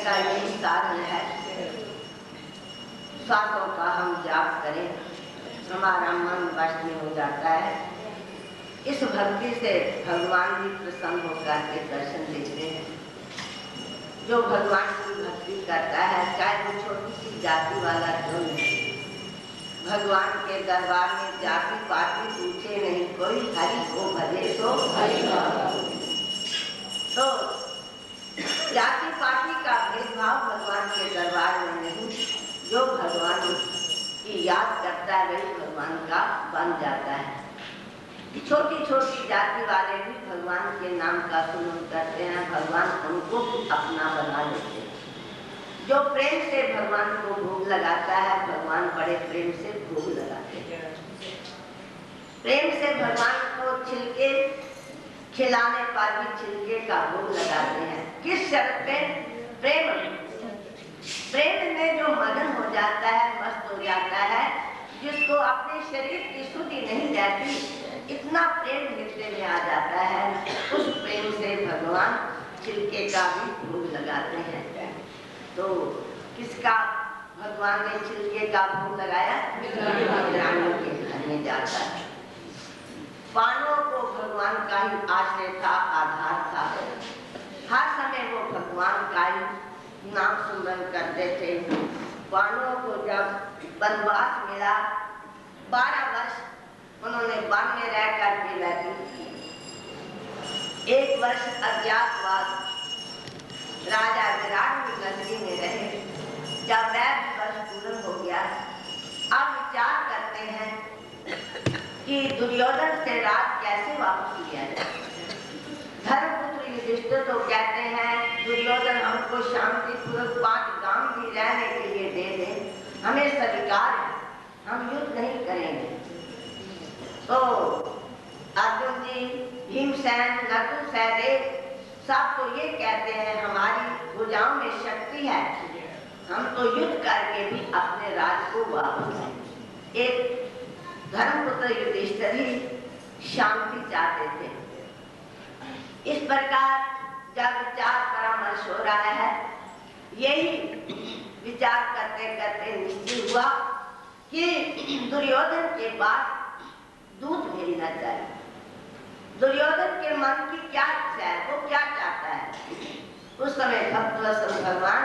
का यही साधन है। श्वासों का हम जाप करें, हमारा मन वश में हो जाता है। इस भक्ति से भगवान भी प्रसन्न होकर के दर्शन देते हैं। जो भगवान की भक्ति करता है, चाहे वो छोटी सी जाति वाला क्यों नहीं, भगवान के दरबार में जाति पाति पूछे नहीं कोई, हरि को भजे तो हरि। तो जाति पाति का भेदभाव भगवान के दरबार में नहीं। जो भगवान की याद करता है वही भगवान का बन जाता है। छोटी छोटी जाति वाले भी भगवान के नाम का सुमन करते हैं, भगवान उनको अपना बना लेते हैं। जो प्रेम से भगवान को भोग लगाता है, भगवान बड़े प्रेम से भोग लगाते हैं। प्रेम से भगवान को छिलके खिलाने पर भी छिलके का भोग लगाते हैं। किस शर्त पे? प्रेम में जो मगन हो जाता है, मस्त हो जाता है, जिसको अपने शरीर की शुद्धि नहीं रहती, इतना प्रेम हृदय में आ जाता है, उस प्रेम से भगवान छिलके का भी भोग लगाते हैं। तो किसका भगवान ने छिलके का भोग लगाया? रानियों के घर में जाता है। पांडवों को भगवान का ही आश्रय था, आधार था। हर समय वो भगवान का ही नाम सुमरन करते थे। पांडवों को जब वनवास मिला, 12 वर्ष उन्होंने वन में रह कर व्यतीत किए। 1 वर्ष अज्ञातवास राजा विराट की नगरी में रहे। जब वह वर्ष पूर्ण हो गया, अब विचार करते हैं कि दुर्योधन से राज कैसे वापस लिया जाए। धर्मपुत्र युधिष्ठिर तो कहते हैं दुर्योधन हमको शांतिपूर्वक 5 गांव भी रहने के लिए दे दे, हमें स्वीकार है, हम युद्ध नहीं करेंगे। तो अर्जुन जी, भीमसेन, नकुल, सहदेव सब तो ये कहते हैं हमारी भुजाओं में शक्ति है, हम तो युद्ध करके भी अपने राज को वापस लेंगे। एक धर्मपुत्र युधिष्ठिर ही शांति चाहते थे। इस प्रकार जब विचार परामर्श हो रहा है, यही विचार करते करते निश्चय हुआ कि दुर्योधन के पास दूत भेजना चाहिए। दुर्योधन के मन की क्या इच्छा है, वो क्या चाहता है? उस समय भक्तवत्सल भगवान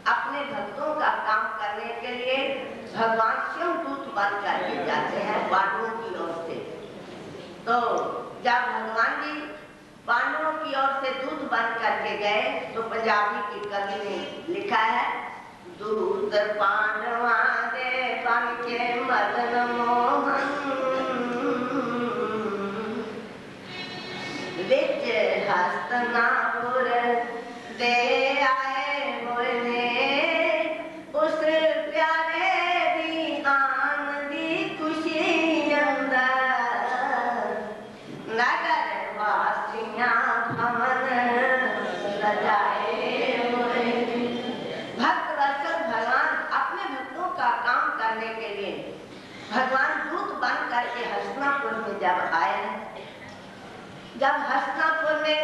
अपने भक्तों का काम करने के लिए भगवान स्वयं दूत बन करके जाते हैं पांडवों की ओर से। तो जब भगवान जी पांडवों की ओर से दूत बन करके गए, तो पंजाबी की कवि ने लिखा है, दूत पांडवा दे बन के मदन मोहन, विच हस्तनापुर दे आए मोने, उस प्यारे दी आन दी खुशी अंदर, नगर वासियां भवन सजाए मोने। भक्तवत्सल भगवान अपने भक्तों का काम करने के लिए भगवान दूत बन करके हस्तिनापुर में जब आए, जब हस्तिनापुर में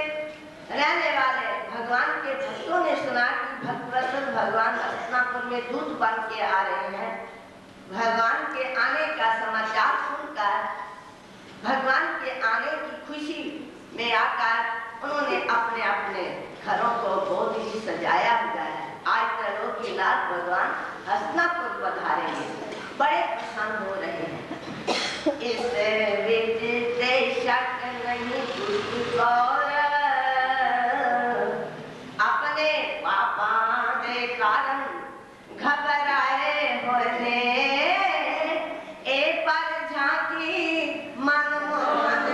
रहने वाले भगवान के भक्तों ने सुना कि भक्तवत्सल भगवान हस्तिनापुर में दूत बन के आ रहे हैं, भगवान के आने का समाचार सुनकर भगवान के आने की खुशी में आकर उन्होंने अपने अपने घरों को बहुत ही सजाया हुआ है। आज त्रैलोक्यनाथ भगवान हस्तिनापुर पधारेंगे, बड़े प्रसन्न हो रहे हैं। इस विच शक नहीं कुछ और, अपने पापा के कारण घबराए होने, ए पर झांकी मनमोहन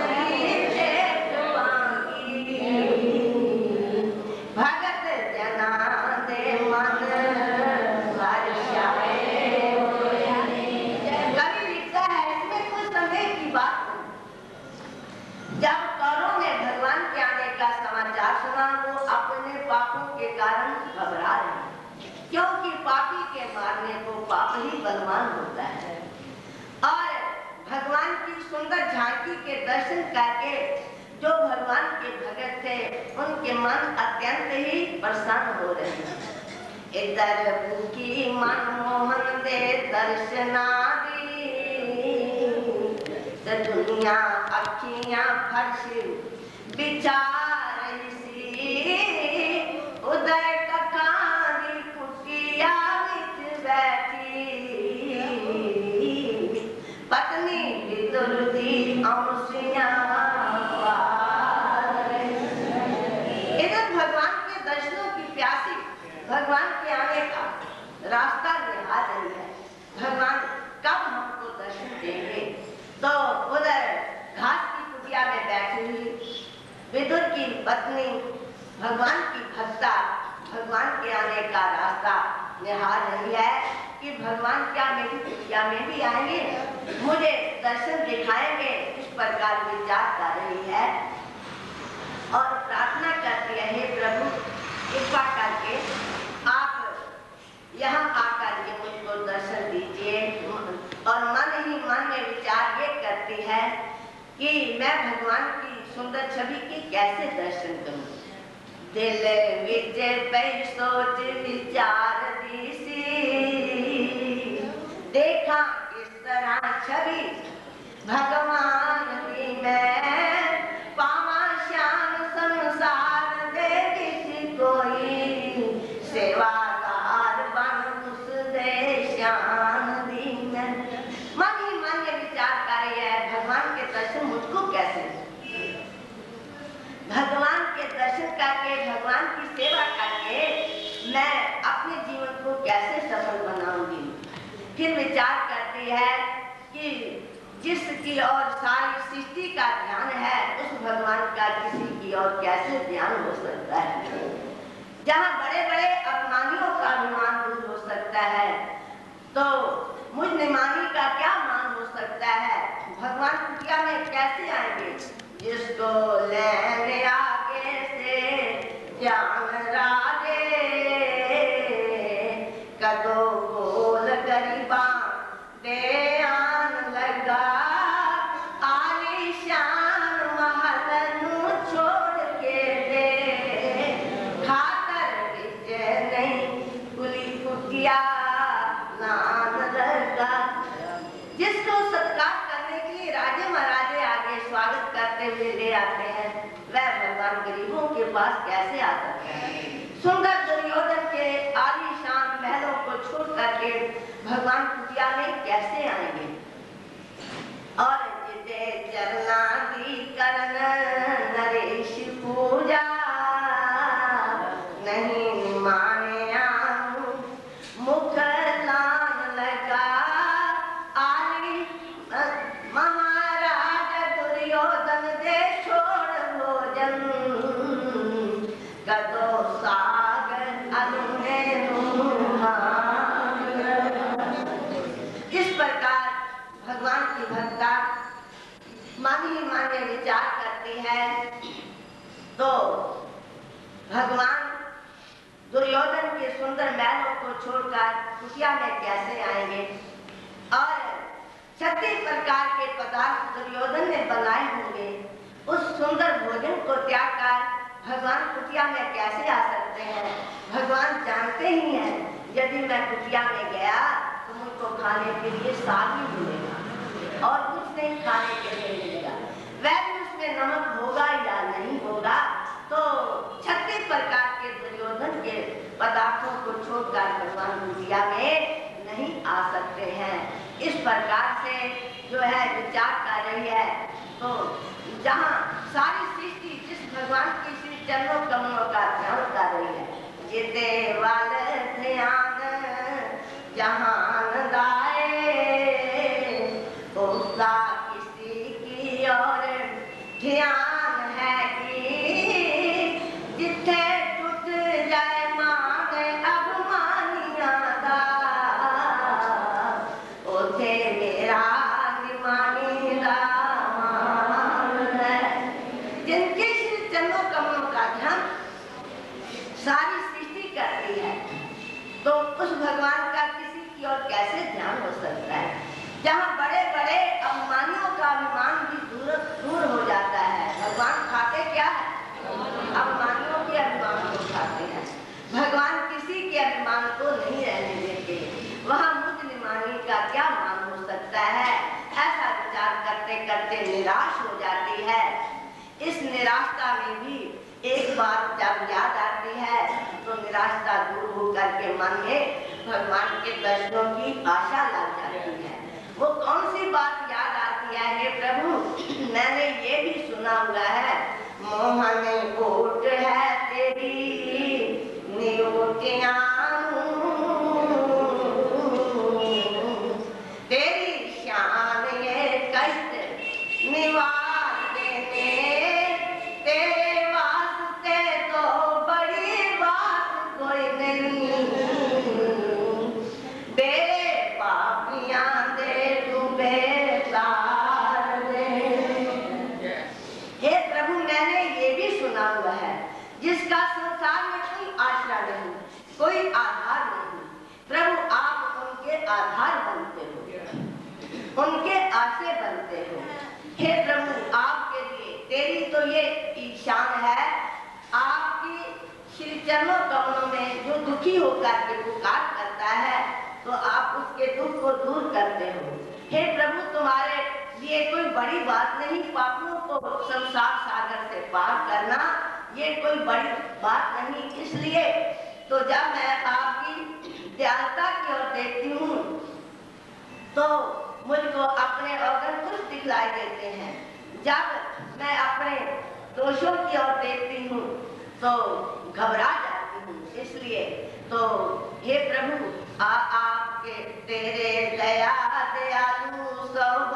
भगत जना दे मन हर्षाए। कवि लिखता है, इसमें कुछ समय की बात, जब कौरवों ने भगवान के आने का समाचार सुना, वो अपने पापों के कारण घबरा रहे हैं, क्योंकि पापी के मारने को पाप ही बलवान होता है। और भगवान की सुंदर झांकी के दर्शन करके जो भगवान के भगत थे, उनके मन अत्यंत ही प्रसन्न हो रहे हैं। इधर की मनमोहन दे दर्शनारी, तो दुनिया अखियां फर्श बिचार सी, उधर कखानी कुटिया विच बैठी, पत्नी विदुर दी औंसियां इधर भगवान के दर्शनों की प्यासी भगवान के आने का रास्ता निहार रही है। भगवान कब हमको दर्शन देंगे? तो उधर घास की कुटिया में बैठी हुई विदुर की पत्नी भगवान की भक्ता भगवान के आने का रास्ता निहार रही है कि भगवान क्या मेरी कुटिया में भी आएंगे, मुझे दर्शन दिखाएंगे। इस प्रकार विचार कर रही है और प्रार्थना करती है, हे प्रभु कृपा करके आप यहाँ आकर के मुझको दर्शन दीजिए। और मन ही मन में विचार ये करती है कि मैं भगवान की सुंदर छवि की कैसे दर्शन करूं। दिल विच पई सोच विचार दीसी, देखा किस तरह छवि भगवान की मैं, पावा श्याम संसार दे किसी कोई, सेवादार बन उस दे श्याम दी मैं। मन ही मन ये विचार कर रही है, भगवान के दर्शन मुझको कैसे, भगवान के दर्शन करके भगवान की सेवा करके मैं अपने जीवन को कैसे सफल बनाऊंगी। फिर विचार करती है कि जिसकी ओर सारी सृष्टि का ध्यान है, उस भगवान का किसी की ओर कैसे ध्यान हो सकता है। जहाँ बड़े बड़े अभिमानियों का अभिमान दूर हो सकता है, तो मुझ निमानी का क्या मान हो सकता है। भगवान कुटिया में कैसे आएंगे? जिसको लेने आगे से जान राजे, कदो बोल गरीबा दे आन लगा, आलीशान महल नू छोड़ के दे, खातर विजय नहीं कुली कुटिया नान लगा। जिसको सत्कार करने के लिए राजे महाराजे आगे स्वागत करते हुए ले आते हैं, वह भगवान गरीबों के पास कैसे आ सकता है। सुंदर दुर्योधन के आलीशान महलों को छोड़ करके भगवान कुटिया में कैसे आएंगे। और जिते चरना दी करन नरेश पूजा, नहीं माने मुख लान लगा, आली महाराज दुर्योधन दे छोड़ भोजन, कदो साग अनुने इस प्रकार भगवान की भक्ता मन ही मन में विचार करती है। तो भगवान दुर्योधन के सुंदर महलों को छोड़कर कुटिया में कैसे आएंगे। और 36 प्रकार के पदार्थ दुर्योधन ने बनाए होंगे, उस सुंदर भोजन को त्याग कर भगवान कुटिया में कैसे आ सकते हैं। भगवान जानते ही हैं, यदि मैं कुटिया में गया तो मुझको खाने के लिए साग ही मिलेगा और कुछ नहीं खाने के लिए मिलेगा, वह भी उसमें नमक होगा या नहीं होगा। तो 36 प्रकार के दुर्योधन के पदार्थों को छोड़कर भगवान कुटिया में नहीं आ सकते हैं। इस प्रकार से जो है विचार कर रही है। तो जहाँ सारी सृष्टि जिस भगवान की श्री चरणों कमलों का ध्यान कर रही है, जिते वाले ध्यान जहान दाए, उसका किसी की और ध्यान है कि जिथे टूट जाए मान अभिमानिया दा, उथे मेरा निमानी दा मान है। जिनके श्री चरणों कमलों का ध्यान सारी सृष्टि करती है, तो उस भगवान का किसी की ओर कैसे ध्यान हो सकता है। जहाँ बड़े बड़े अभिमानियों का अभिमान भी दूर हो जाता है। भगवान खाते क्या है? अभिमानियों के अभिमान को खाते हैं। भगवान किसी के अभिमान को नहीं रहने देते। वहाँ मुझ निमानी का क्या मान हो सकता है, ऐसा विचार करते करते निराश हो जाती है। इस निराशता में भी एक बात जब याद आती है तो निराशता दूर होकर के मन में भगवान के दर्शनों की आशा लग जाती है। वो कौन सी बात याद आती है? हे प्रभु, मैंने ये भी सुना हुआ है, मोहन कोट है तेरी नियोटियां, तेरी शान ये कष्ट निवार देने, तेरे वास्ते तो बड़ी बात कोई नहीं, दे पापियां दे तू बेकार दे। हे प्रभु, मैंने ये भी सुना हुआ है, जिसका संसार में कोई आश्रय नहीं, कोई आधार नहीं, प्रभु आप उनके आधार बनते हो, उनके आश्रय बनते हो। हे प्रभु, आपके लिए तेरी तो ये ईशान है, आपकी श्री चरणों कमलों में जो दुखी होकर के पुकार करता है तो आप उसके दुख को दूर करते हो। हे प्रभु, तुम्हारे लिए कोई बड़ी बात नहीं, पापियों को संसार सागर से पार करना ये कोई बड़ी बात नहीं। इसलिए तो जब मैं आपकी दयालुता की ओर देखती हूँ तो मुझको अपने अवगुण कुछ दिखलाई देते हैं। जब मैं अपने दोषों की ओर देखती हूँ तो घबरा जाती हूँ। इसलिए तो हे प्रभु, आपके तेरे दया दयालु सब